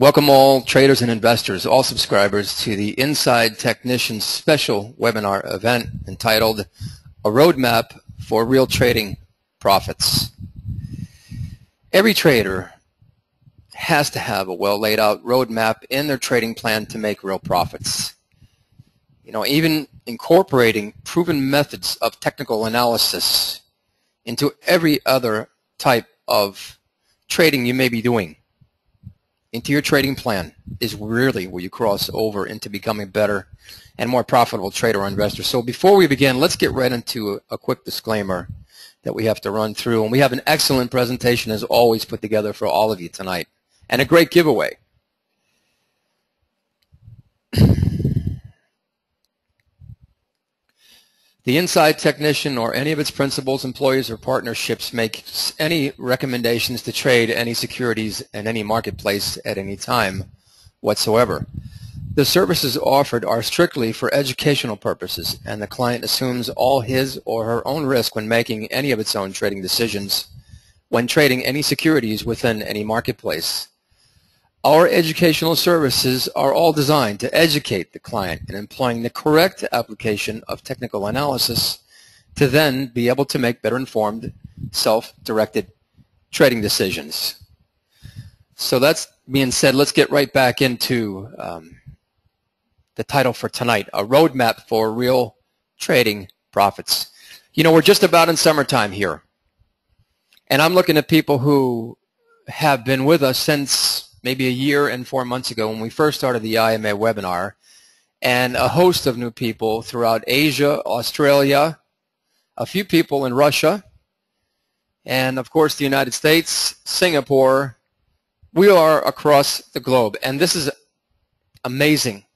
Welcome all traders and investors, all subscribers to the Inside Technicians special webinar event entitled A Roadmap for Real Trading Profits. Every trader has to have a well laid out roadmap in their trading plan to make real profits. Even incorporating proven methods of technical analysis into every other type of trading you may be doing into your trading plan is really where you cross over into becoming a better and more profitable trader or investor. So before we begin, let's get right into a quick disclaimer that we have to run through. And we have an excellent presentation as always put together for all of you tonight and a great giveaway. The Inside Technician or any of its principals, employees, or partnerships makes any recommendations to trade any securities in any marketplace at any time whatsoever. The services offered are strictly for educational purposes, and the client assumes all his or her own risk when making any of its own trading decisions when trading any securities within any marketplace. Our educational services are all designed to educate the client in employing the correct application of technical analysis to then be able to make better informed, self-directed trading decisions. So that's being said, let's get right back into the title for tonight, A Roadmap for Real Trading Profits. We're just about in summertime here, and I'm looking at people who have been with us since maybe a year and 4 months ago when we first started the IMA webinar, and a host of new people throughout Asia, Australia, a few people in Russia, and of course the United States, Singapore. We are across the globe, and this is amazing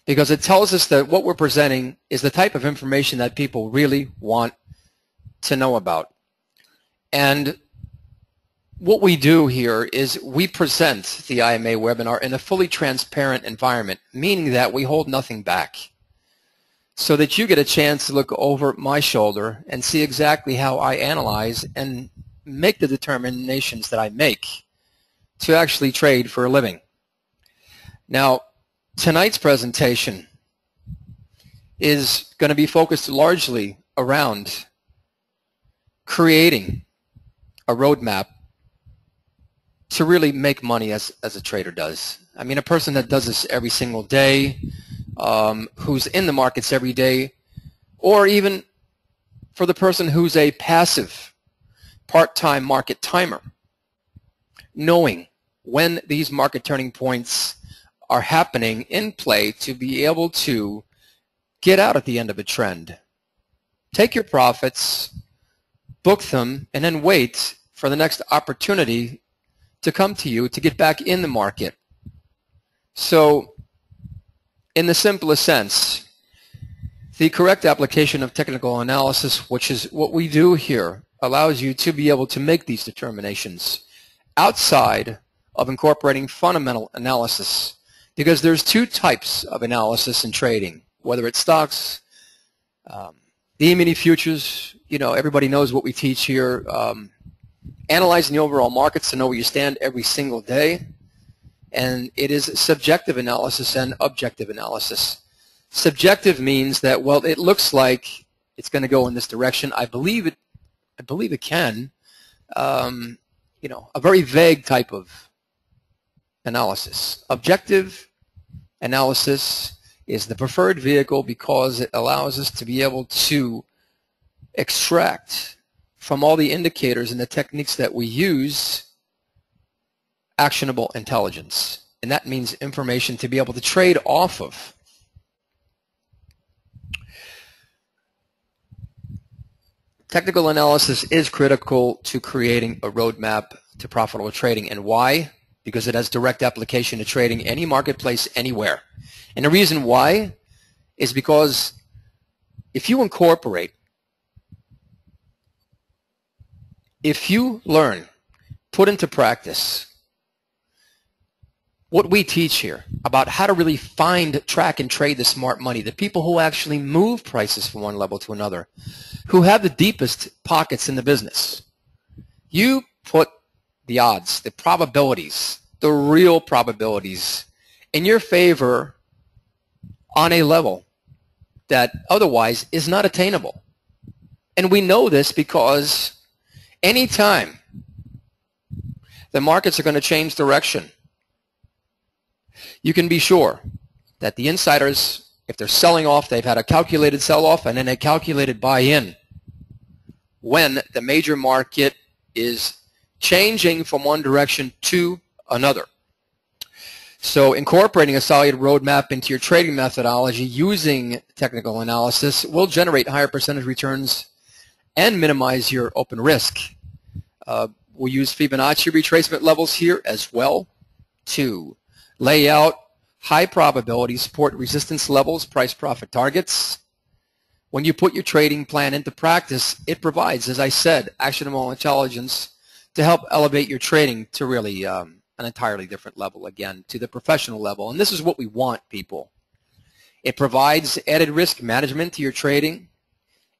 because it tells us that what we're presenting is the type of information that people really want to know about. And what we do here is we present the IMA webinar in a fully transparent environment, meaning that we hold nothing back, so that you get a chance to look over my shoulder and see exactly how I analyze and make the determinations that I make to actually trade for a living. Now, tonight's presentation is going to be focused largely around creating a roadmap to really make money as a trader does. I mean, a person that does this every single day, who's in the markets every day, or even for the person who's a passive part-time market timer, knowing when these market turning points are happening in play to be able to get out at the end of a trend. Take your profits, book them, and then wait for the next opportunity to come to you to get back in the market. So in the simplest sense, the correct application of technical analysis, which is what we do here, allows you to be able to make these determinations outside of incorporating fundamental analysis, because there's two types of analysis in trading, whether it's stocks, the E-mini futures. Everybody knows what we teach here. Analyzing the overall markets to know where you stand every single day. And it is subjective analysis and objective analysis. Subjective means that, well, it looks like it's going to go in this direction. I believe it can. A very vague type of analysis. Objective analysis is the preferred vehicle because it allows us to be able to extract from all the indicators and the techniques that we use actionable intelligence. And that means information to be able to trade off of. Technical analysis is critical to creating a roadmap to profitable trading. And why? Because it has direct application to trading any marketplace anywhere. And the reason why is because if you incorporate, if you learn, put into practice what we teach here about how to really find, track, and trade the smart money, the people who actually move prices from one level to another, who have the deepest pockets in the business, you put the odds, the probabilities the real probabilities in your favor on a level that otherwise is not attainable. And we know this because anytime the markets are going to change direction, you can be sure that the insiders, if they're selling off, they've had a calculated sell-off and then a calculated buy-in when the major market is changing from one direction to another. So incorporating a solid roadmap into your trading methodology using technical analysis will generate higher percentage returns and minimize your open risk. We'll use Fibonacci retracement levels here as well to lay out high probability support resistance levels, price profit targets. When you put your trading plan into practice, it provides, as I said, actionable intelligence to help elevate your trading to really an entirely different level, again, to the professional level. And this is what we want, people. It provides added risk management to your trading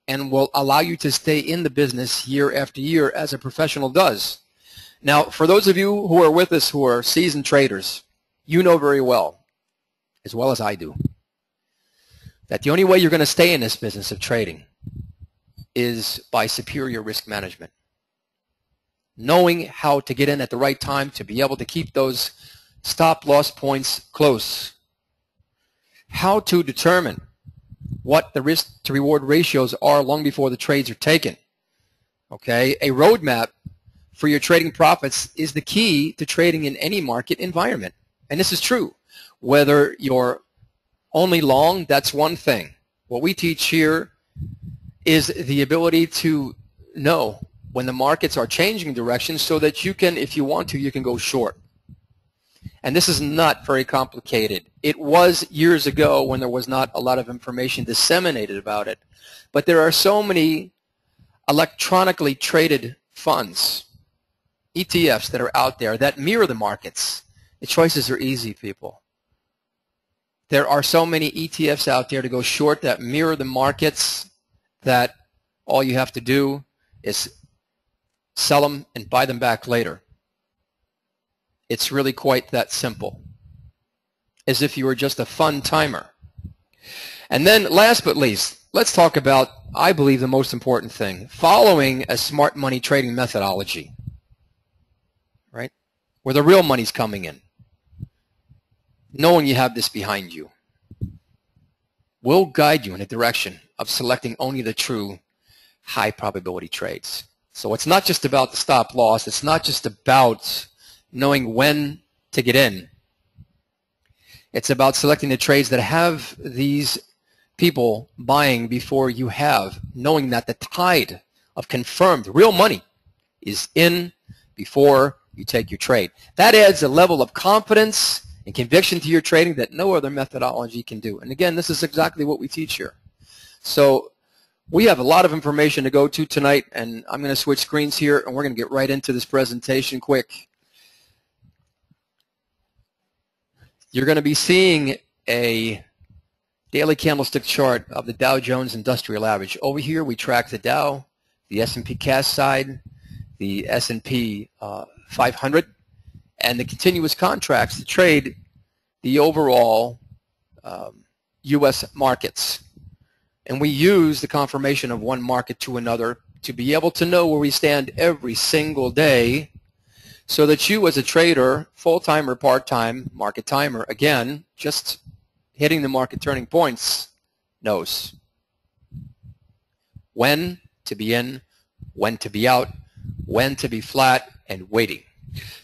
and will allow you to stay in the business year after year as a professional does. Now, for those of you who are with us who are seasoned traders, you know very well as I do, that the only way you're going to stay in this business of trading is by superior risk management. Knowing how to get in at the right time to be able to keep those stop-loss points close. How to determine what the risk-to-reward ratios are long before the trades are taken. Okay, a roadmap for your trading profits is the key to trading in any market environment. And this is true. Whether you're only long, that's one thing. What we teach here is the ability to know when the markets are changing direction so that you can, if you want to, you can go short. And this is not very complicated. It was years ago when there was not a lot of information disseminated about it. But there are so many electronically traded funds, ETFs, that are out there that mirror the markets. The choices are easy, people. There are so many ETFs out there to go short that mirror the markets that all you have to do is sell them and buy them back later. It's really quite that simple, as if you were just a fun timer. And then last but least, let's talk about, I believe, the most important thing, following a smart money trading methodology, right? Where the real money's coming in. Knowing you have this behind you will guide you in a direction of selecting only the true high probability trades. So it's not just about the stop loss. It's not just about knowing when to get in. It's about selecting the trades that have these people buying before you have, knowing that the tide of confirmed real money is in before you take your trade. That adds a level of confidence and conviction to your trading that no other methodology can do. And again, this is exactly what we teach here. So we have a lot of information to go to tonight, and I'm going to switch screens here, and we're going to get right into this presentation quick. You're going to be seeing a daily candlestick chart of the Dow Jones Industrial Average. Over here, we track the Dow, the S&P cash side, the S&P 500, and the continuous contracts to trade the overall U.S. markets. And we use the confirmation of one market to another to be able to know where we stand every single day so that you as a trader, full-time or part-time, market timer, again, just hitting the market turning points, knows when to be in, when to be out, when to be flat, and waiting.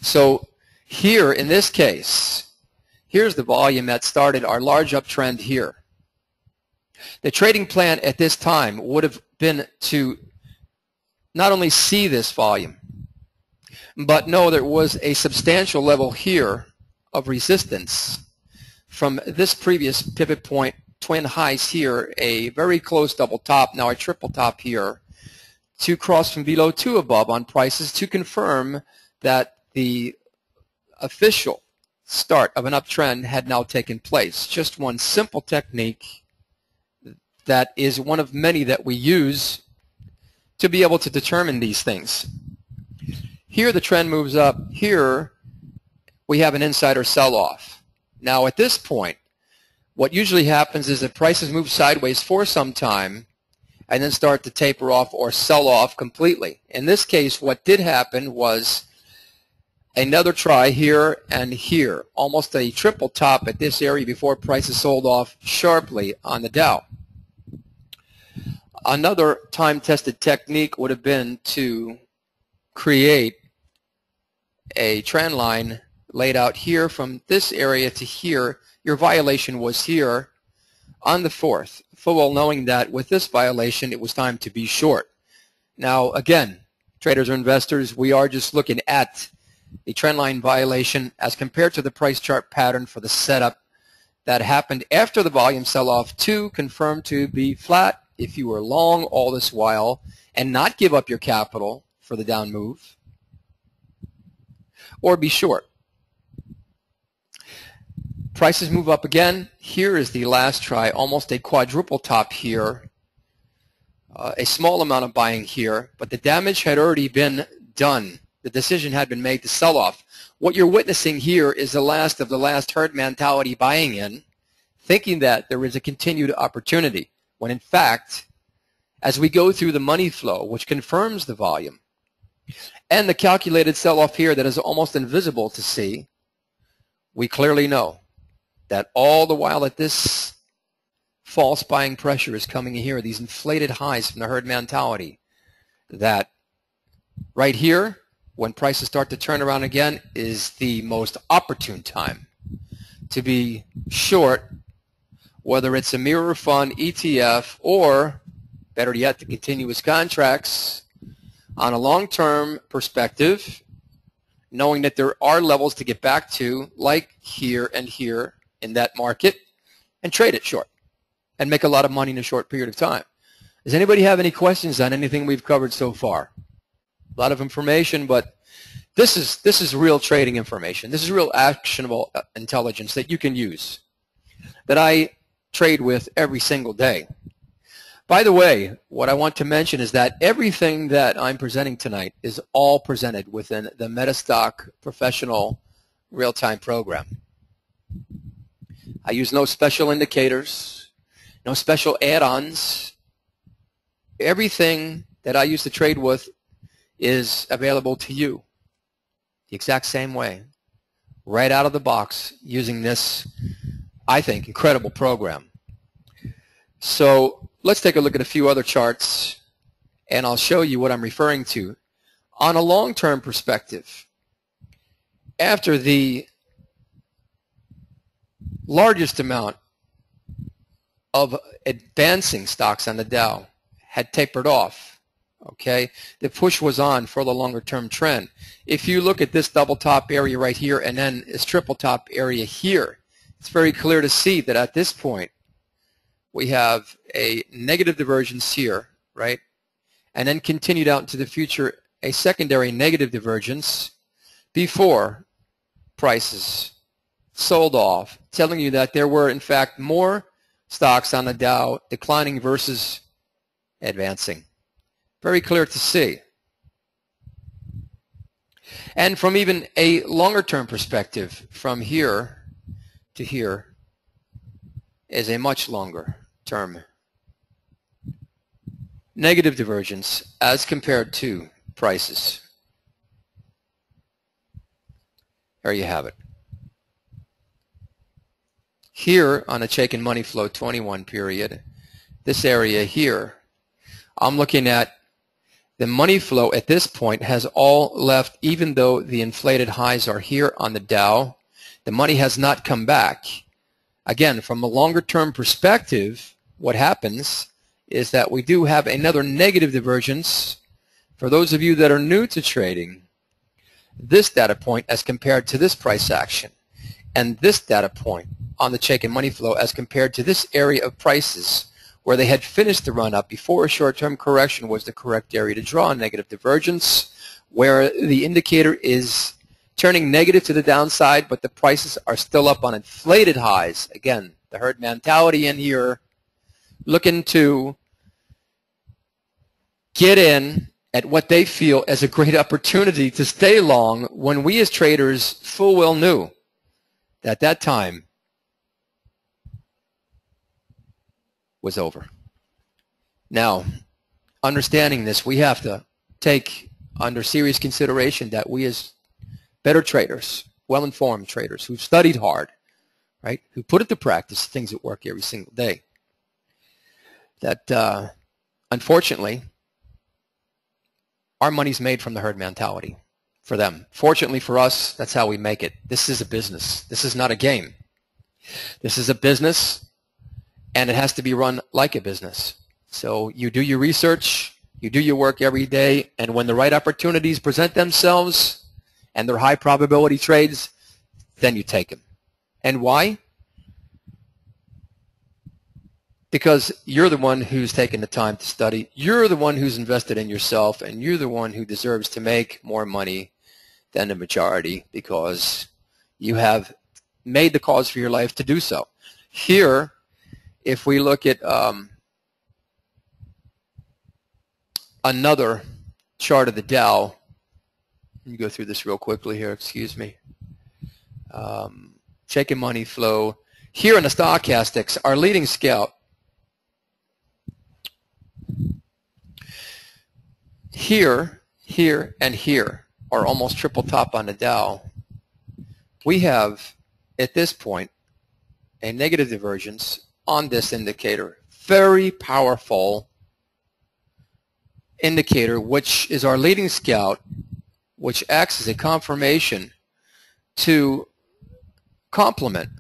So here in this case, here's the volume that started our large uptrend here. The trading plan at this time would have been to not only see this volume, but know there was a substantial level here of resistance from this previous pivot point, twin highs here, a very close double top, now a triple top here, to cross from below to above on prices to confirm that the official start of an uptrend had now taken place. Just one simple technique that is one of many that we use to be able to determine these things. Here the trend moves up. Here we have an insider sell-off. Now at this point, what usually happens is that prices move sideways for some time and then start to taper off or sell off completely. In this case, what did happen was another try here and here, almost a triple top at this area before prices sold off sharply on the Dow. Another time-tested technique would have been to create a trend line laid out here from this area to here. Your violation was here on the 4th, full well knowing that with this violation it was time to be short. Now again, traders or investors, we are just looking at the trend line violation as compared to the price chart pattern for the setup that happened after the volume sell-off to confirm to be flat if you were long all this while and not give up your capital for the down move, or be short. Prices move up again. Here is the last try, almost a quadruple top here, a small amount of buying here, but the damage had already been done. The decision had been made to sell off. What you're witnessing here is the last of the last herd mentality buying in, thinking that there is a continued opportunity, when in fact, as we go through the money flow, which confirms the volume, and the calculated sell-off here that is almost invisible to see, we clearly know that all the while that this false buying pressure is coming in here, these inflated highs from the herd mentality, that right here, when prices start to turn around again, is the most opportune time to be short, whether it's a mirror fund, ETF, or better yet, the continuous contracts on a long-term perspective, knowing that there are levels to get back to, like here and here in that market, and trade it short and make a lot of money in a short period of time. Does anybody have any questions on anything we've covered so far? A lot of information, but this is real trading information. This is real actionable intelligence that you can use, that I trade with every single day. By the way, what I want to mention is that everything that I'm presenting tonight is all presented within the Metastock Professional Real-Time Program. I use no special indicators, no special add-ons. Everything that I use to trade with is available to you the exact same way, right out of the box, using this, I think, incredible program. So let's take a look at a few other charts, and I'll show you what I'm referring to. On a long-term perspective, after the largest amount of advancing stocks on the Dow had tapered off, okay, the push was on for the longer term trend. If you look at this double top area right here and then this triple top area here, it's very clear to see that at this point we have a negative divergence here, right, and then continued out into the future a secondary negative divergence before prices sold off, telling you that there were in fact more stocks on the Dow declining versus advancing. Very clear to see. And from even a longer term perspective, from here to here is a much longer term negative divergence as compared to prices. There you have it. Here on a Chaikin Money Flow 21 period, this area here, I'm looking at the money flow at this point has all left, even though the inflated highs are here on the Dow. The money has not come back. Again, from a longer term perspective, what happens is that we do have another negative divergence. For those of you that are new to trading, this data point as compared to this price action, and this data point on the Chaikin Money Flow as compared to this area of prices where they had finished the run-up before a short-term correction was the correct area to draw a negative divergence, where the indicator is turning negative to the downside, but the prices are still up on inflated highs. Again, the herd mentality in here, looking to get in at what they feel as a great opportunity to stay long when we as traders full well knew that that time was over. Now, understanding this, we have to take under serious consideration that we as better traders, well-informed traders who've studied hard, right, who put it to practice things that work every single day, that unfortunately our money's made from the herd mentality for them. Fortunately for us, that's how we make it. This is a business. This is not a game. This is a business, and it has to be run like a business. So you do your research, you do your work every day, and when the right opportunities present themselves and they're high probability trades, then you take them. And why? Because you're the one who's taken the time to study, you're the one who's invested in yourself, and you're the one who deserves to make more money than the majority because you have made the cause for your life to do so. Here, if we look at another chart of the Dow, let me go through this real quickly here, excuse me. Checking money flow. Here in the stochastics, our leading scout, here, here, and here are almost triple top on the Dow. We have, at this point, a negative divergence on this indicator. Very powerful indicator, which is our leading scout, which acts as a confirmation to complement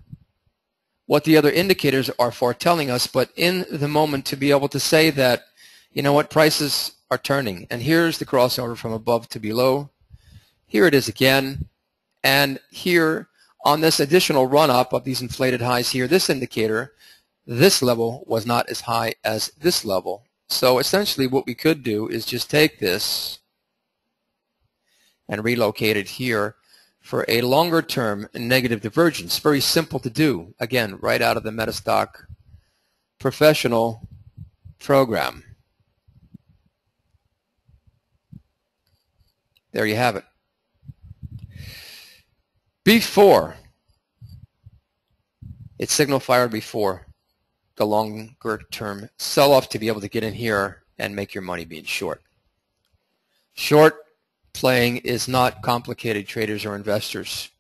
what the other indicators are foretelling us, but in the moment to be able to say that, you know what, prices are turning. And here's the crossover from above to below. Here it is again. And here on this additional run-up of these inflated highs here, this indicator, this level was not as high as this level. So essentially what we could do is just take this and relocate it here for a longer term negative divergence. Very simple to do. Again, right out of the Metastock professional program. There you have it. Before, it's signal fired before the longer term sell-off to be able to get in here and make your money being short. Short playing is not complicated, traders or investors.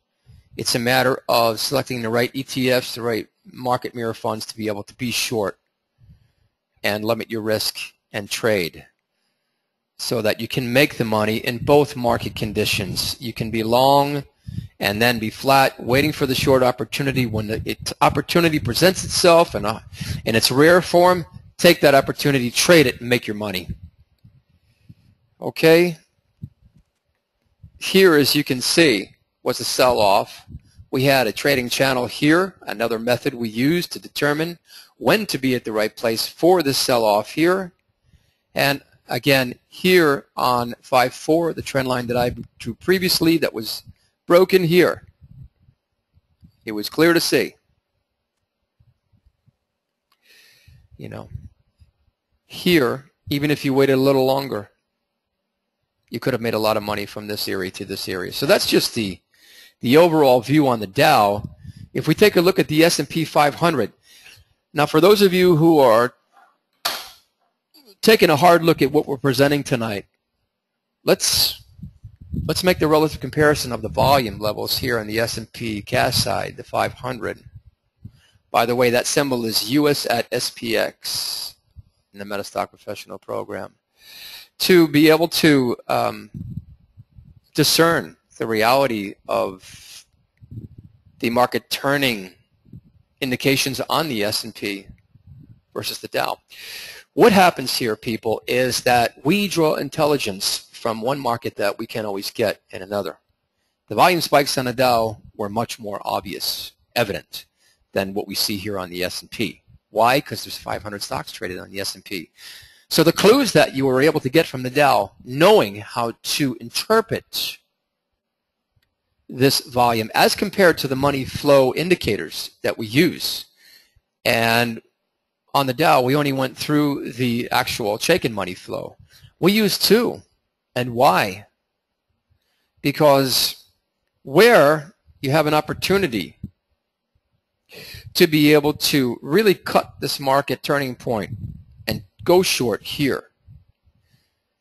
It's a matter of selecting the right ETFs, the right market mirror funds to be able to be short and limit your risk and trade so that you can make the money in both market conditions. You can be long and then be flat, waiting for the short opportunity. When the opportunity presents itself and in its rare form, take that opportunity, trade it, and make your money. Okay? Here, as you can see, was a sell-off. We had a trading channel here, another method we used to determine when to be at the right place for this sell-off here. And again, here on 5-4, the trend line that I drew previously that was broken here. It was clear to see. You know, here, even if you waited a little longer, you could have made a lot of money from this area to this area. So that's just the overall view on the Dow. If we take a look at the S&P 500, now for those of you who are taking a hard look at what we're presenting tonight, let's make the relative comparison of the volume levels here on the S&P cash side, the 500. By the way, that symbol is US at SPX in the Metastock Professional Program. To be able to discern the reality of the market turning indications on the S&P versus the Dow. What happens here, people, is that we draw intelligence from one market that we can't always get in another. The volume spikes on the Dow were much more obvious, evident, than what we see here on the S&P. Why? Because there's 500 stocks traded on the S&P. So the clues that you were able to get from the Dow, knowing how to interpret this volume as compared to the money flow indicators that we use. And on the Dow, we only went through the actual shaken money flow. We used two And why? Because where you have an opportunity to be able to really cut this market turning point and go short here,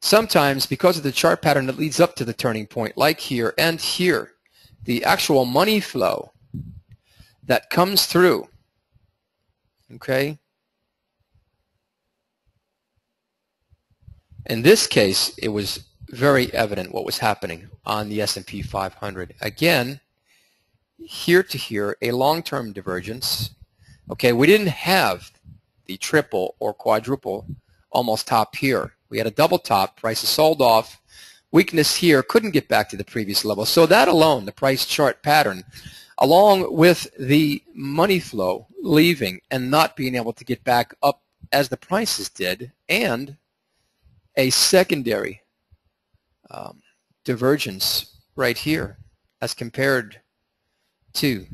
sometimes because of the chart pattern that leads up to the turning point, like here and here, the actual money flow that comes through, okay? In this case, it was very evident what was happening on the S&P 500. Again, here to here, a long-term divergence. Okay, we didn't have the triple or quadruple almost top here. We had a double top, prices sold off, weakness here, couldn't get back to the previous level. So that alone, the price chart pattern, along with the money flow leaving and not being able to get back up as the prices did, and a secondary divergence right here as compared to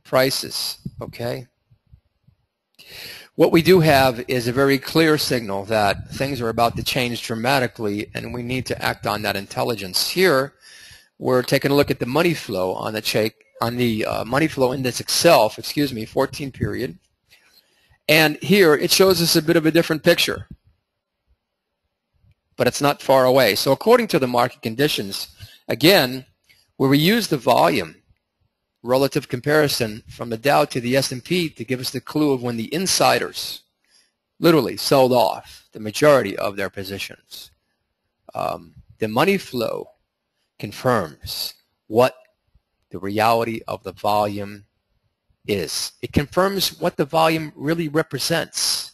prices, okay? What we do have is a very clear signal that things are about to change dramatically, and we need to act on that intelligence. Here, we're taking a look at the money flow on the money flow index itself, 14 period. And here, it shows us a bit of a different picture, but it's not far away. So according to the market conditions, again, where we use the volume relative comparison from the Dow to the S&P to give us the clue of when the insiders literally sold off the majority of their positions. The money flow confirms what the reality of the volume is. It confirms what the volume really represents,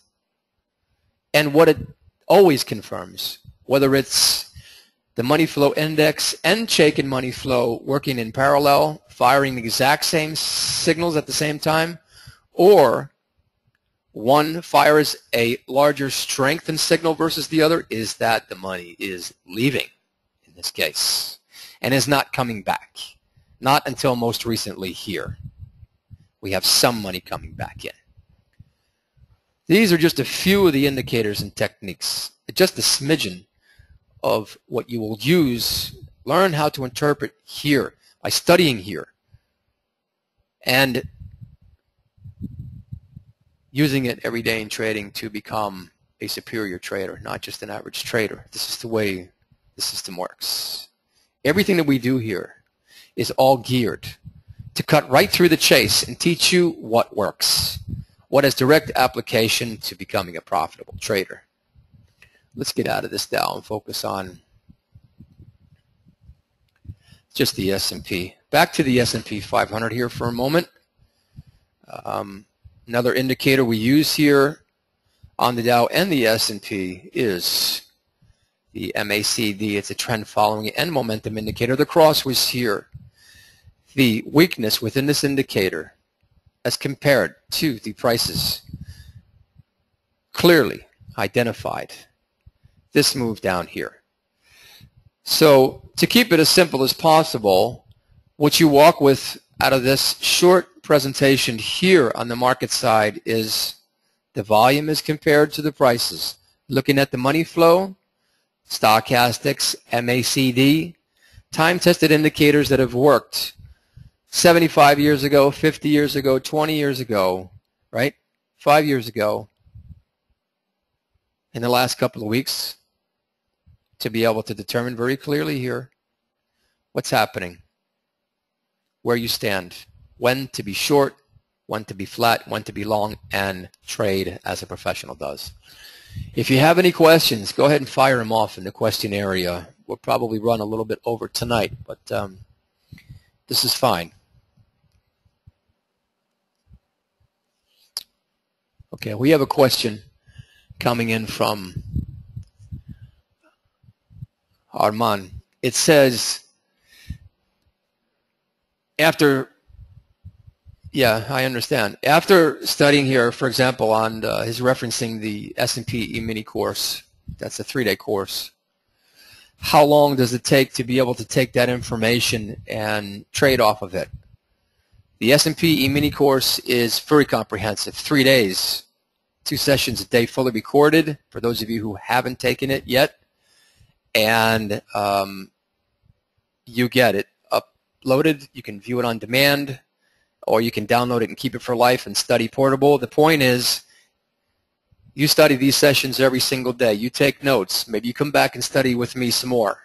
and what it always confirms, whether it's the money flow index and Chaikin money flow working in parallel, firing the exact same signals at the same time, or one fires a larger strengthened signal versus the other, is that the money is leaving in this case and is not coming back. Not until most recently here. We have some money coming back in. These are just a few of the indicators and techniques, just a smidgen of what you will use, learn how to interpret here by studying here and using it every day in trading to become a superior trader, not just an average trader. This is the way the system works. Everything that we do here is all geared to cut right through the chase and teach you what works, what has direct application to becoming a profitable trader. Let's get out of this Dow and focus on just the S&P. Back to the S&P 500 here for a moment. Another indicator we use here on the Dow and the S&P is the MACD. It's a trend following and momentum indicator. The cross was here. The weakness within this indicator as compared to the prices clearly identified this move down here. So to keep it as simple as possible, what you walk with out of this short presentation here on the market side is the volume is compared to the prices. Looking at the money flow, stochastics, MACD, time-tested indicators that have worked 75 years ago, 50 years ago, 20 years ago, right? 5 years ago, in the last couple of weeks, to be able to determine very clearly here what's happening, where you stand, when to be short, when to be flat, when to be long, and trade as a professional does. If you have any questions, go ahead and fire them off in the question area. We'll probably run a little bit over tonight, but this is fine. Okay, we have a question coming in from Arman. It says, I understand. After studying here, for example, on his referencing the S&P E-mini course, that's a 3-day course, how long does it take to be able to take that information and trade off of it? The S&P E-mini course is very comprehensive, 3 days, 2 sessions a day, fully recorded, for those of you who haven't taken it yet. and you get it uploaded. You can view it on demand, or you can download it and keep it for life and study portable. The point is, you study these sessions every single day. You take notes. Maybe you come back and study with me some more,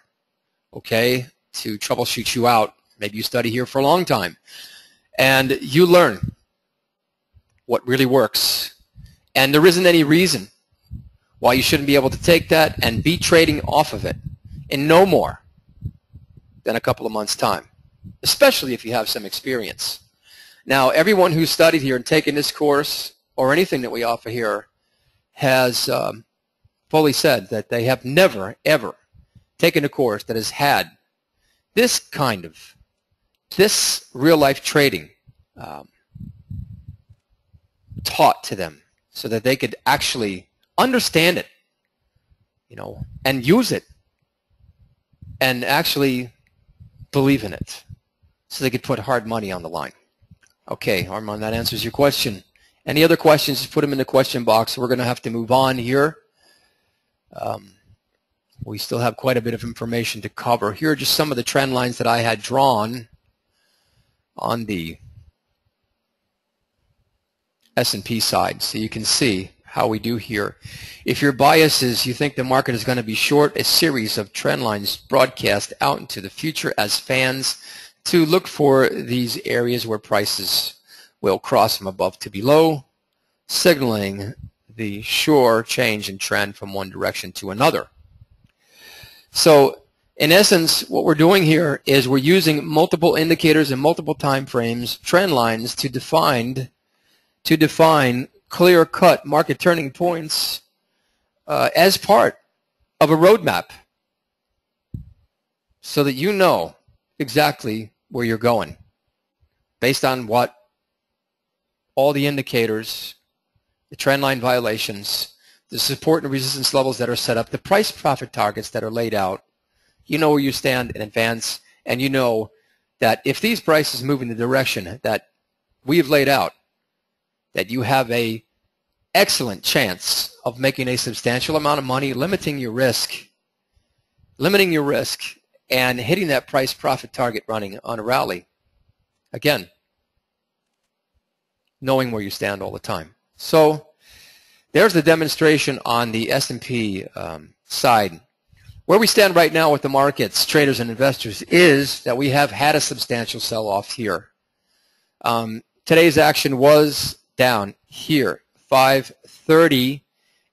okay, to troubleshoot you out. Maybe you study here for a long time, and you learn what really works. And there isn't any reason why you shouldn't be able to take that and be trading off of it in no more than a couple of months' time, especially if you have some experience. Now, everyone who's studied here and taken this course or anything that we offer here has fully said that they have never, ever taken a course that has had this kind of, this real-life trading taught to them so that they could actually understand it, you know, and use it and actually believe in it so they could put hard money on the line. Okay, Armand, that answers your question. Any other questions, just put them in the question box. We're going to have to move on here. We still have quite a bit of information to cover. Here are just some of the trend lines that I had drawn on the S&P side, so you can see how we do here. If your bias is you think the market is going to be short, a series of trend lines broadcast out into the future as fans to look for these areas where prices will cross from above to below, signaling the sure change in trend from one direction to another. So in essence, what we're doing here is we're using multiple indicators and multiple time frames, trend lines, to define clear-cut market turning points as part of a roadmap so that you know exactly where you're going based on what all the indicators, the trend line violations, the support and resistance levels that are set up, the price profit targets that are laid out. You know where you stand in advance, and you know that if these prices move in the direction that we've laid out, that you have a excellent chance of making a substantial amount of money, limiting your risk, and hitting that price profit target running on a rally. Again, knowing where you stand all the time. So there's the demonstration on the S&P side. Where we stand right now with the markets, traders and investors, is that we have had a substantial sell-off here. Today's action was down here, 530,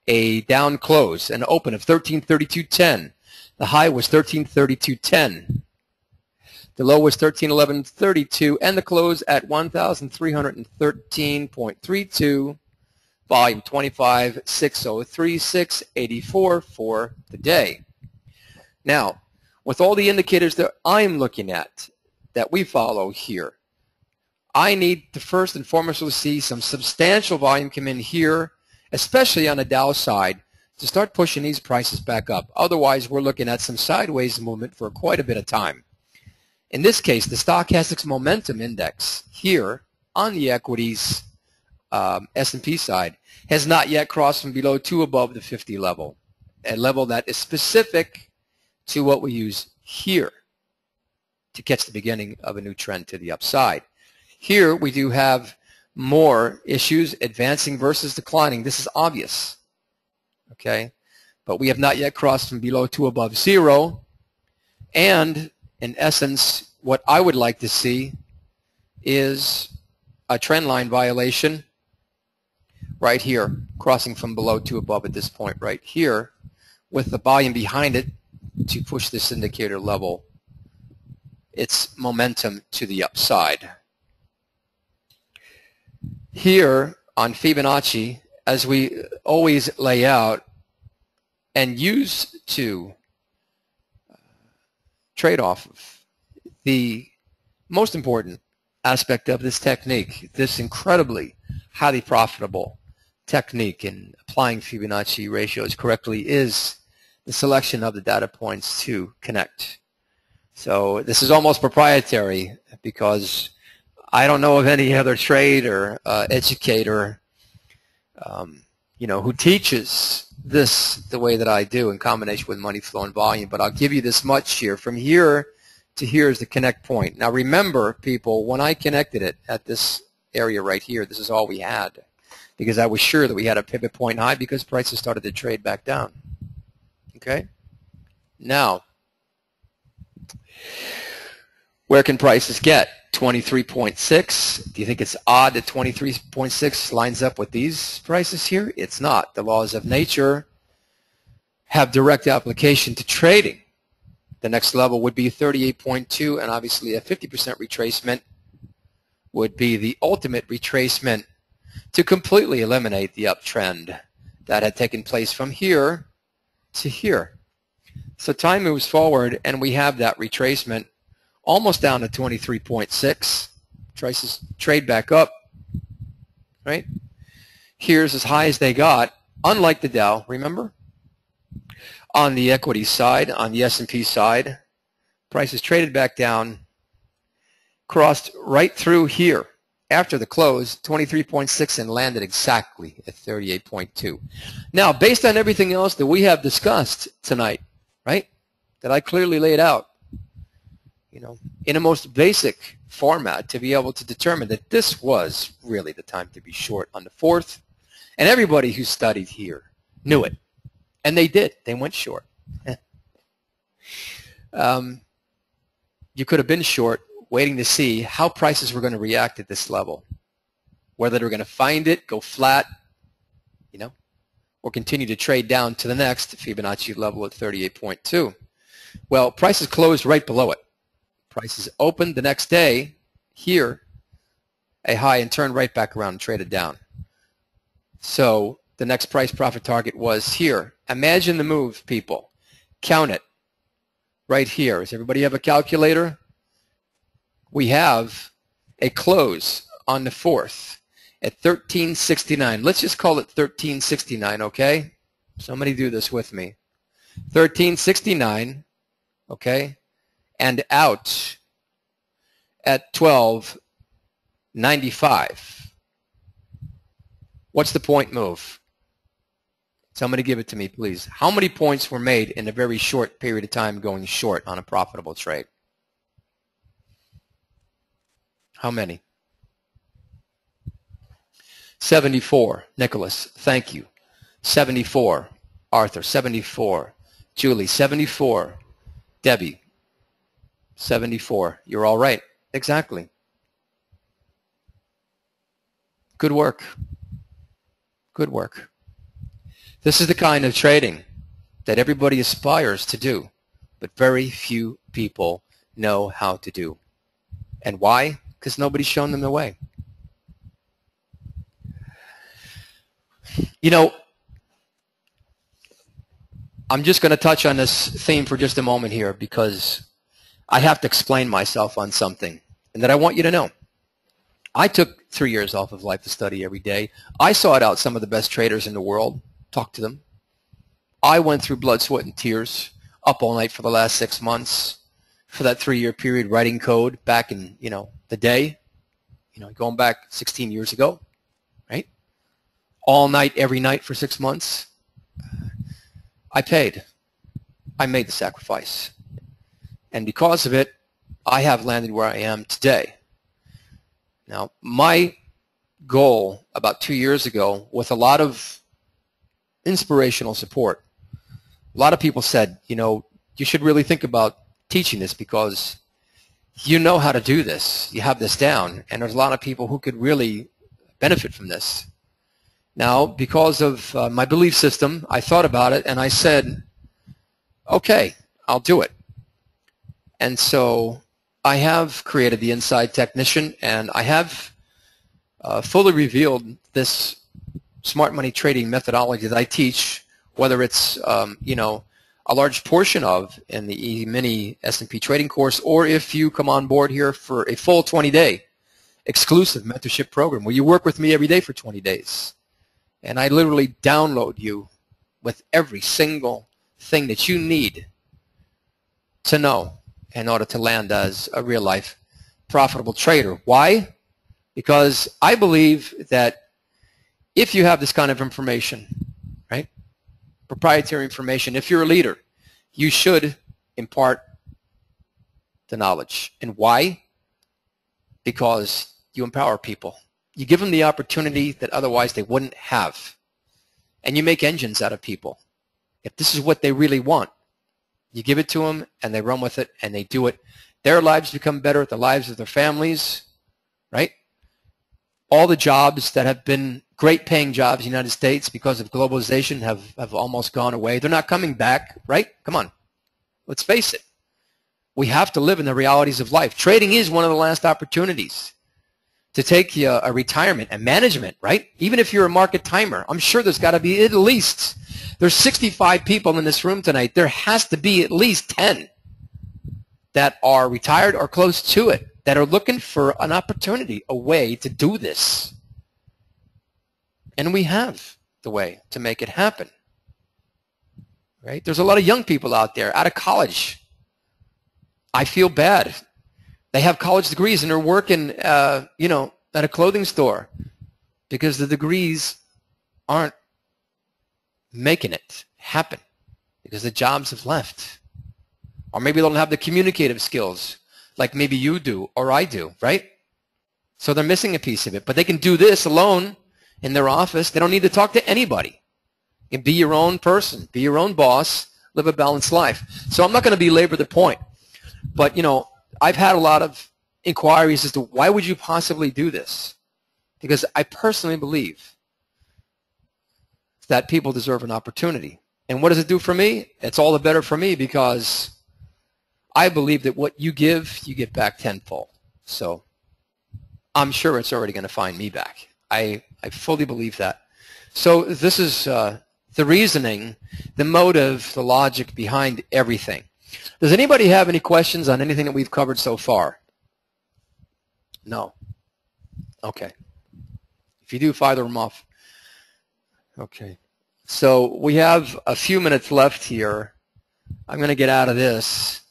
a down close, an open of 1332.10. The high was 1332.10. The low was 1311.32, and the close at 1,313.32. Volume 25,603,684 for the day. Now, with all the indicators that I'm looking at, that we follow here, I need to first and foremost see some substantial volume come in here, especially on the Dow side, to start pushing these prices back up. Otherwise, we're looking at some sideways movement for quite a bit of time. In this case, the Stochastics Momentum Index here on the equities S&P side has not yet crossed from below to above the 50 level, a level that is specific to what we use here to catch the beginning of a new trend to the upside. Here we do have more issues, advancing versus declining. This is obvious, okay? But we have not yet crossed from below to above zero. And in essence, what I would like to see is a trend line violation right here, crossing from below to above at this point right here, with the volume behind it to push this indicator level, its momentum to the upside. Here on Fibonacci, as we always lay out and use to trade off of, the most important aspect of this technique, this incredibly highly profitable technique in applying Fibonacci ratios correctly, is the selection of the data points to connect. So this is almost proprietary because I don't know of any other trader, educator, who teaches this the way that I do in combination with money flow and volume, but I'll give you this much here. From here to here is the connect point. Now remember, people, when I connected it at this area right here, this is all we had, because I was sure that we had a pivot point high because prices started to trade back down. Okay? Now, where can prices get? 23.6. Do you think it's odd that 23.6 lines up with these prices here? It's not. The laws of nature have direct application to trading. The next level would be 38.2, and obviously a 50% retracement would be the ultimate retracement to completely eliminate the uptrend that had taken place from here to here. So time moves forward, and we have that retracement almost down to 23.6. Prices trade back up, right? Here's as high as they got, unlike the Dow, remember? On the equity side, on the S&P side, prices traded back down, crossed right through here after the close, 23.6, and landed exactly at 38.2. Now, based on everything else that we have discussed tonight, right, that I clearly laid out, you know, in a most basic format to be able to determine that this was really the time to be short on the 4th, and everybody who studied here knew it, and they did. They went short. You could have been short waiting to see how prices were going to react at this level, whether they were going to find it, go flat, you know, or continue to trade down to the next Fibonacci level at 38.2. Well, prices closed right below it. Prices opened the next day here, a high, and turned right back around and traded down. So the next price profit target was here. Imagine the move, people. Count it right here. Does everybody have a calculator? We have a close on the 4th at 1369. Let's just call it 1369, okay? Somebody do this with me. 1369, okay? And out at 1295. What's the point move? Somebody give it to me, please. How many points were made in a very short period of time going short on a profitable trade? How many? 74. Nicholas, thank you. 74. Arthur, 74. Julie, 74. Debbie, 74. You're all right. Exactly. Good work. Good work. This is the kind of trading that everybody aspires to do, but very few people know how to do. And why? Because nobody's shown them the way. You know, I'm just going to touch on this theme for just a moment here because I have to explain myself on something and that I want you to know. I took 3 years off of life to study every day. I sought out some of the best traders in the world, talked to them. I went through blood, sweat, and tears, up all night for the last 6 months for that 3-year period, writing code back in, you know, the day, you know, going back 16 years ago, right? All night, every night for 6 months. I paid. I made the sacrifice. And because of it, I have landed where I am today. Now, my goal about 2 years ago, with a lot of inspirational support, a lot of people said, you know, you should really think about teaching this because you know how to do this. You have this down. And there's a lot of people who could really benefit from this. Now, because of my belief system, I thought about it and I said, okay, I'll do it. And so I have created the Inside Technician, and I have fully revealed this smart money trading methodology that I teach, whether it's you know, a large portion of in the mini S&P trading course, or if you come on board here for a full 20-day exclusive mentorship program where you work with me every day for 20 days. And I literally download you with every single thing that you need to know in order to land as a real-life profitable trader. Why? Because I believe that if you have this kind of information, right, proprietary information. If you're a leader, you should impart the knowledge. And why? Because you empower people. You give them the opportunity that otherwise they wouldn't have. And you make engines out of people. If this is what they really want, you give it to them and they run with it and they do it. Their lives become better, the lives of their families, right? All the jobs that have been great paying jobs in the United States because of globalization have almost gone away. They're not coming back, right? Come on. Let's face it. We have to live in the realities of life. Trading is one of the last opportunities to take a retirement and management, right? Even if you're a market timer, I'm sure there's got to be at least, there's 65 people in this room tonight. There has to be at least 10 that are retired or close to it, that are looking for an opportunity, a way to do this. And we have the way to make it happen, right? There's a lot of young people out there, out of college. I feel bad. They have college degrees and they're working, at a clothing store because the degrees aren't making it happen because the jobs have left. Or maybe they don't have the communicative skills like maybe you do or I do, right? So they're missing a piece of it. But they can do this alone in their office. They don't need to talk to anybody. You can be your own person, be your own boss, live a balanced life. So I'm not going to belabor the point. But, I've had a lot of inquiries as to why would you possibly do this? Because I personally believe that people deserve an opportunity. And what does it do for me? It's all the better for me because I believe that what you give, you get back tenfold. So I'm sure it's already going to find me back. I fully believe that. So this is the reasoning, the motive, the logic behind everything. Does anybody have any questions on anything that we've covered so far? No? Okay. If you do, fire them off. Okay. So we have a few minutes left here. I'm going to get out of this.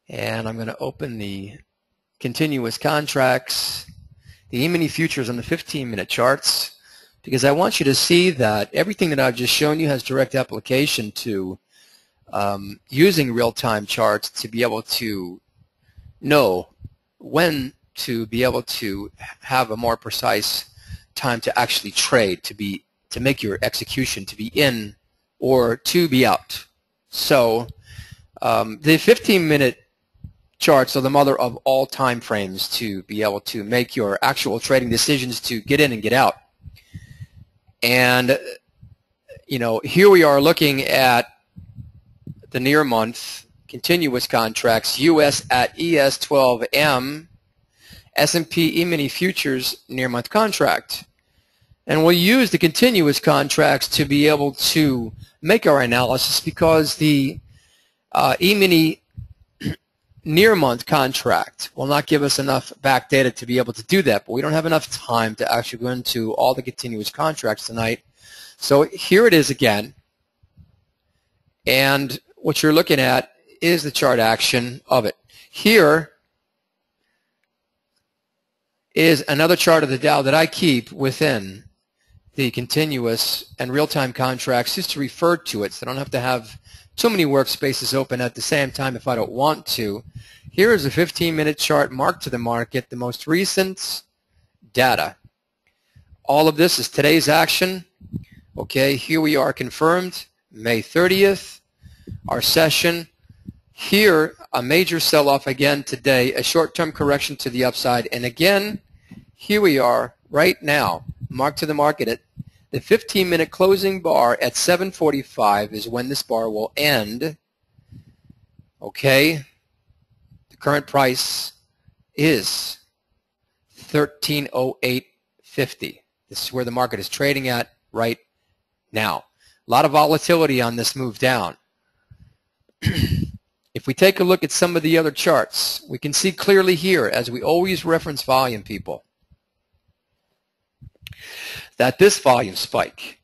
And I'm going to open the continuous contracts, the E-mini futures on the 15-minute charts, because I want you to see that everything that I've just shown you has direct application to using real-time charts to be able to know when to be able to have a more precise time to actually trade, to make your execution to be in or to be out. So the 15-minute charts are the mother of all time frames to be able to make your actual trading decisions to get in and get out. And, here we are looking at the near month continuous contracts, US at ES12M, S&P E-mini futures near month contract. And we'll use the continuous contracts to be able to make our analysis because the E-mini near month contract will not give us enough back data to be able to do that, but we don't have enough time to actually go into all the continuous contracts tonight. So here it is again, and what you're looking at is the chart action of it. Here is another chart of the Dow that I keep within the continuous and real-time contracts just to refer to it so I don't have to have too many workspaces open at the same time if I don't want to. Here is a 15-minute chart marked to the market, the most recent data. All of this is today's action. Okay, here we are confirmed, May 30th, our session. Here, a major sell-off again today, a short-term correction to the upside. And again, here we are right now, marked to the market at the 15-minute closing bar at 7:45 is when this bar will end. Okay, the current price is 1308.50. This is where the market is trading at right now. A lot of volatility on this move down. If we take a look at some of the other charts, we can see clearly here, as we always reference volume, people, that this volume spike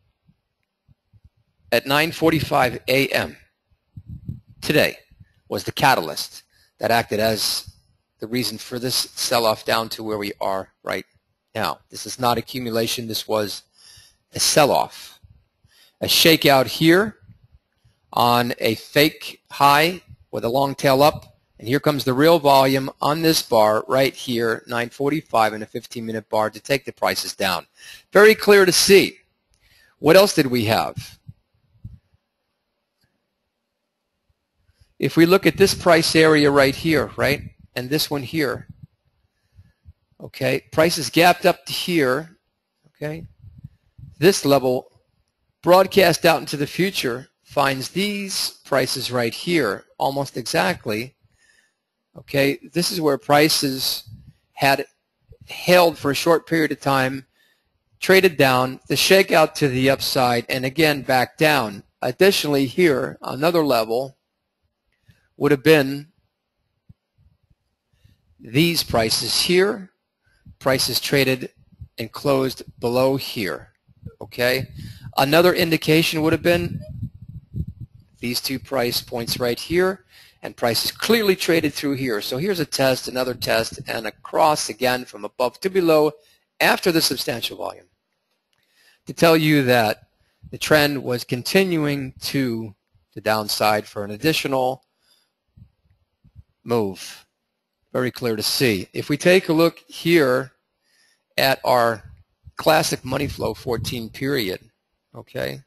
at 9:45 a.m. today was the catalyst that acted as the reason for this sell-off down to where we are right Now, this is not accumulation. This was a sell-off. A shakeout here on a fake high with a long tail up. And here comes the real volume on this bar right here, 945 and a 15-minute bar to take the prices down. Very clear to see. What else did we have? If we look at this price area right here, right, and this one here, okay, prices gapped up to here, okay, this level broadcast out into the future finds these prices right here almost exactly. Okay, this is where prices had held for a short period of time, traded down, the shakeout to the upside, and again back down. Additionally here, another level would have been these prices here, prices traded and closed below here. Okay, another indication would have been these two price points right here, and prices clearly traded through here. So here's a test, another test, and a cross again from above to below after the substantial volume to tell you that the trend was continuing to the downside for an additional move. Very clear to see. If we take a look here at our classic money flow 14 period, okay,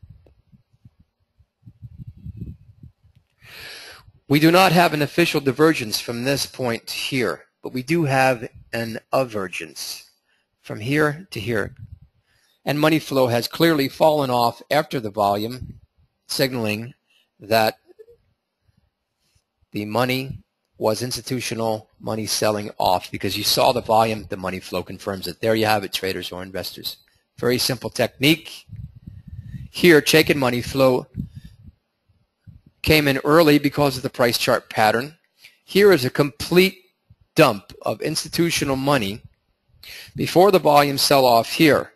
we do not have an official divergence from this point to here, but we do have an avergence from here to here. And money flow has clearly fallen off after the volume, signaling that the money was institutional money selling off, because you saw the volume, the money flow confirms it. There you have it, traders or investors. Very simple technique. Here, Chaikin money flow came in early because of the price chart pattern. Here is a complete dump of institutional money before the volume sell-off here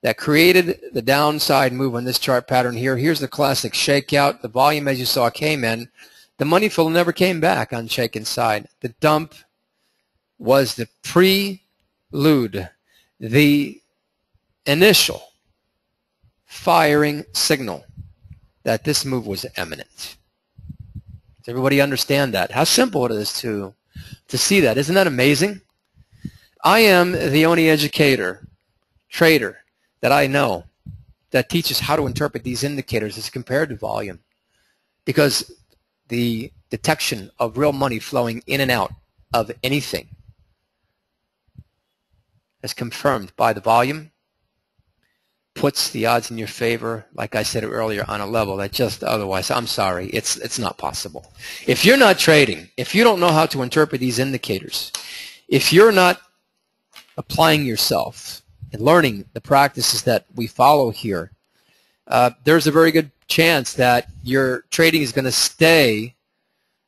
that created the downside move on this chart pattern here. Here's the classic shakeout. The volume, as you saw, came in. The money flow never came back on Chaikin's side. The dump was the prelude, the initial firing signal that this move was imminent. Does everybody understand that? How simple it is to see that. Isn't that amazing? I am the only educator, trader that I know that teaches how to interpret these indicators as compared to volume, because the detection of real money flowing in and out of anything as confirmed by the volume puts the odds in your favor, like I said earlier, on a level that just otherwise, I'm sorry, it's not possible. If you're not trading, if you don't know how to interpret these indicators, if you're not applying yourself and learning the practices that we follow here, there's a very good chance that your trading is going to stay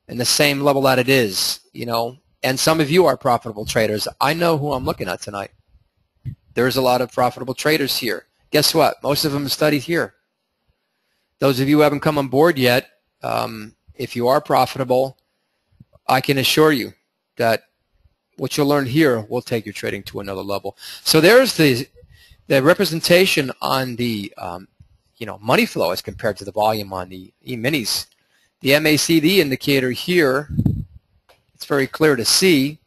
in the same level that it is, you know. And some of you are profitable traders. I know who I'm looking at tonight. There's a lot of profitable traders here. Guess what? Most of them studied here. Those of you who haven't come on board yet, if you are profitable, I can assure you that what you'll learn here will take your trading to another level. So there's the representation on the money flow as compared to the volume on the E-minis. The MACD indicator here, it's very clear to see,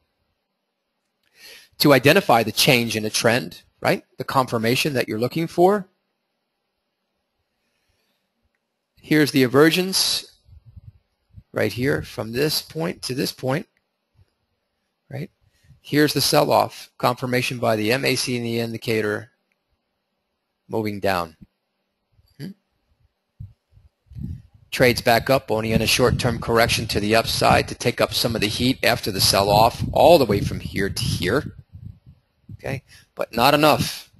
to identify the change in a trend, right? The confirmation that you're looking for. Here's the avergence right here from this point to this point, right? Here's the sell-off, confirmation by the MACD indicator moving down. Trades back up only in a short-term correction to the upside to take up some of the heat after the sell-off, all the way from here to here. Okay, but not enough.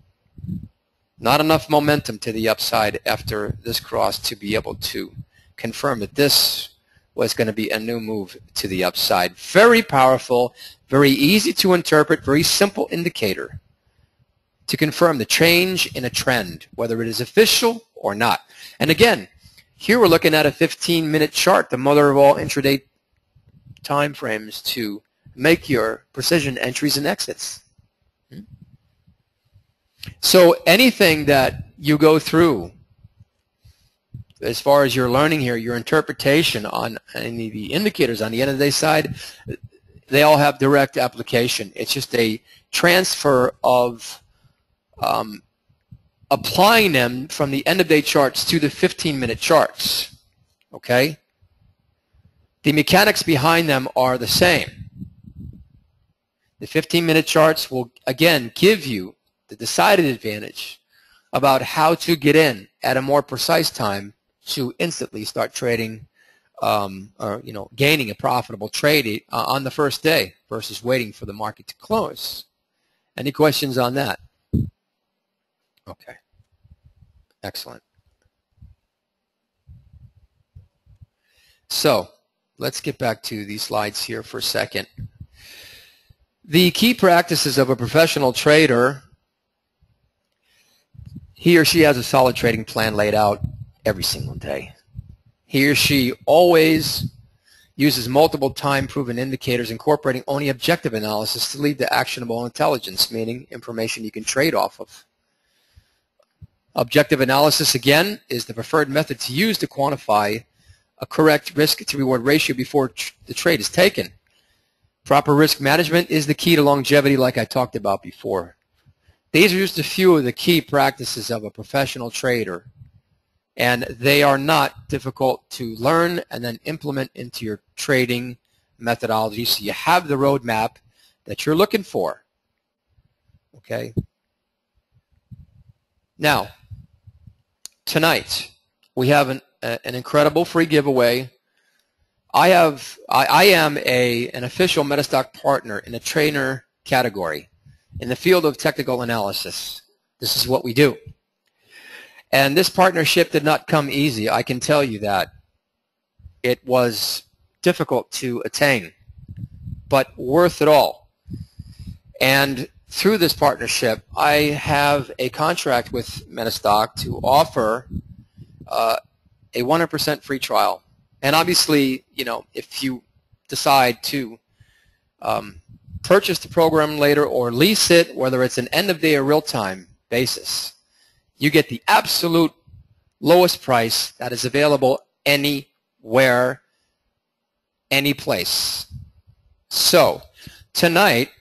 Not enough momentum to the upside after this cross to be able to confirm that this was going to be a new move to the upside. Very powerful, very easy to interpret, very simple indicator to confirm the change in a trend, whether it is official or not. And again, here we're looking at a 15-minute chart, the mother of all intraday time frames, to make your precision entries and exits. So anything that you go through as far as your learning here, your interpretation on the indicators on the end of the day side, they all have direct application. It's just a transfer of applying them from the end of day charts to the 15-minute charts. Okay? The mechanics behind them are the same. The 15-minute charts will, again, give you the decided advantage about how to get in at a more precise time to instantly start trading or gaining a profitable trade on the first day versus waiting for the market to close. Any questions on that? Okay. Excellent. So let's get back to these slides here for a second. The key practices of a professional trader: he or she has a solid trading plan laid out every single day. He or she always uses multiple time-proven indicators incorporating only objective analysis to lead to actionable intelligence, meaning information you can trade off of. Objective analysis, again, is the preferred method to use to quantify a correct risk-to-reward ratio before the trade is taken. Proper risk management is the key to longevity, like I talked about before. These are just a few of the key practices of a professional trader, and they are not difficult to learn and then implement into your trading methodology so you have the roadmap that you're looking for. Okay? Now, tonight we have an incredible free giveaway. I am an official Metastock partner in the trainer category in the field of technical analysis. This is what we do. And this partnership did not come easy, I can tell you that. It was difficult to attain, but worth it all. And through this partnership, I have a contract with Metastock to offer a 100% free trial. And obviously, if you decide to purchase the program later or lease it, whether it's an end-of-day or real-time basis, you get the absolute lowest price that is available anywhere, any place. So tonight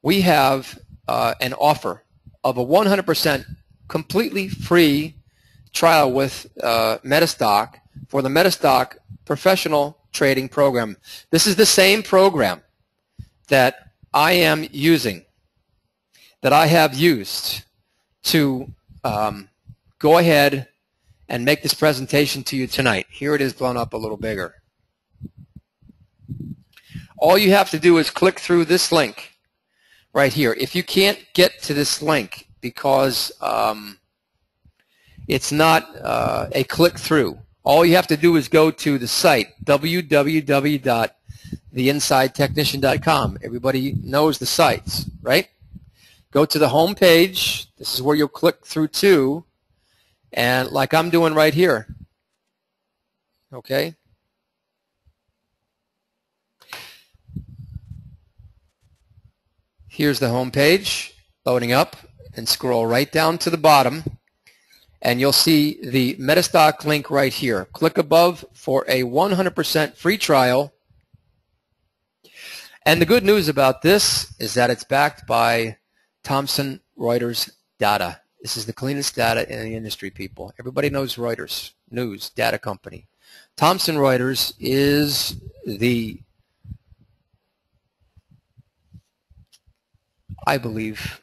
we have an offer of a 100% completely free trial with Metastock for the Metastock Professional Trading Program. This is the same program that I am using, that I have used to go ahead and make this presentation to you tonight. Here it is blown up a little bigger. All you have to do is click through this link right here. If you can't get to this link because it's not a click through, all you have to do is go to the site, www.theinsidetechnician.com. Everybody knows the sites, right? Go to the home page. This is where you'll click through to, and like I'm doing right here, okay? Here's the home page loading up, and scroll right down to the bottom, and you'll see the Metastock link right here. Click above for a 100% free trial. And the good news about this is that it's backed by Thomson Reuters data. This is the cleanest data in the industry, people. Everybody knows Reuters, news, data company. Thomson Reuters is I believe,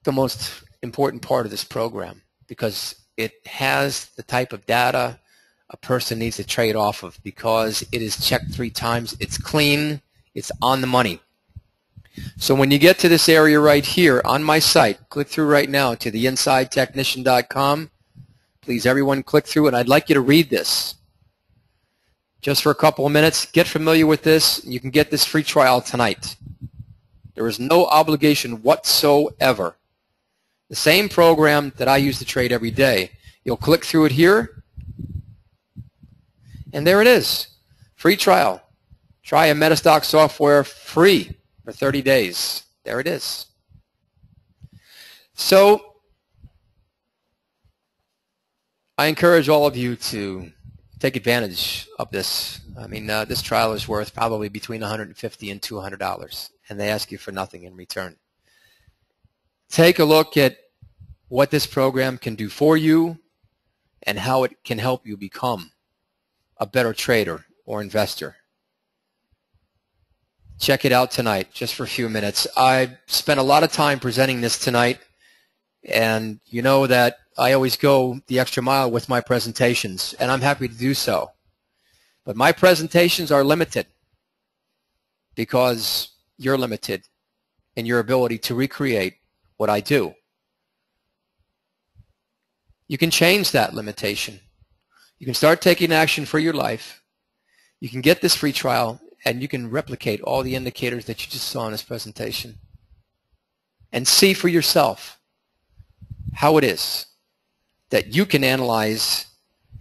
the most important part of this program, because it has the type of data a person needs to trade off of, because it is checked 3 times, it's clean, it's on the money. So when you get to this area right here on my site, click through right now to theinsidetechnician.com. Please, everyone, click through, and I'd like you to read this just for a couple of minutes. Get familiar with this. You can get this free trial tonight. There is no obligation whatsoever. The same program that I use to trade every day. You'll click through it here, and there it is. Free trial. Try a Metastock software free for 30 days. There it is. So I encourage all of you to take advantage of this. I mean, this trial is worth probably between $150 and $200, and they ask you for nothing in return. Take a look at what this program can do for you and how it can help you become a better trader or investor. Check it out tonight, just for a few minutes. I spent a lot of time presenting this tonight, and you know that I always go the extra mile with my presentations, and I'm happy to do so. But my presentations are limited because you're limited in your ability to recreate what I do. You can change that limitation. You can start taking action for your life. You can get this free trial, and you can replicate all the indicators that you just saw in this presentation and see for yourself how it is that you can analyze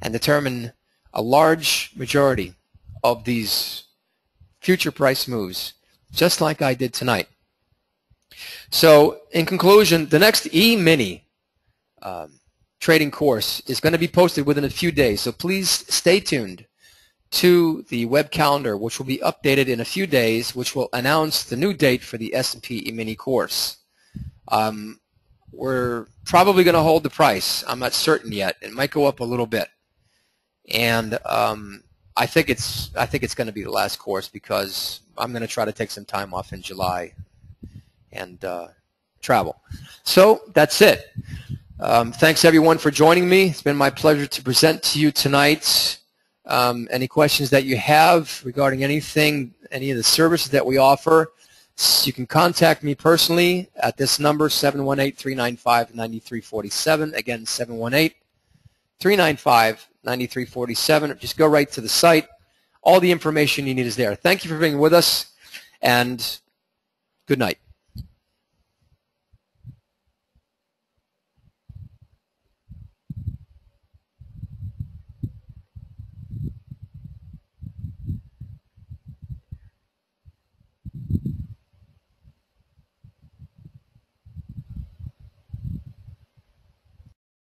and determine a large majority of these future price moves, just like I did tonight. So in conclusion, the next E-mini trading course is going to be posted within a few days, so please stay tuned to the web calendar, which will be updated in a few days, which will announce the new date for the S&P E-mini course. We're probably going to hold the price. I'm not certain yet. It might go up a little bit, and I think it's going to be the last course because I'm going to try to take some time off in July and travel. So that's it. Thanks everyone for joining me. It's been my pleasure to present to you tonight. Any questions that you have regarding anything, any of the services that we offer, you can contact me personally at this number, 718-395-9347. Again, 718-395-9347. Just go right to the site. All the information you need is there. Thank you for being with us, and good night.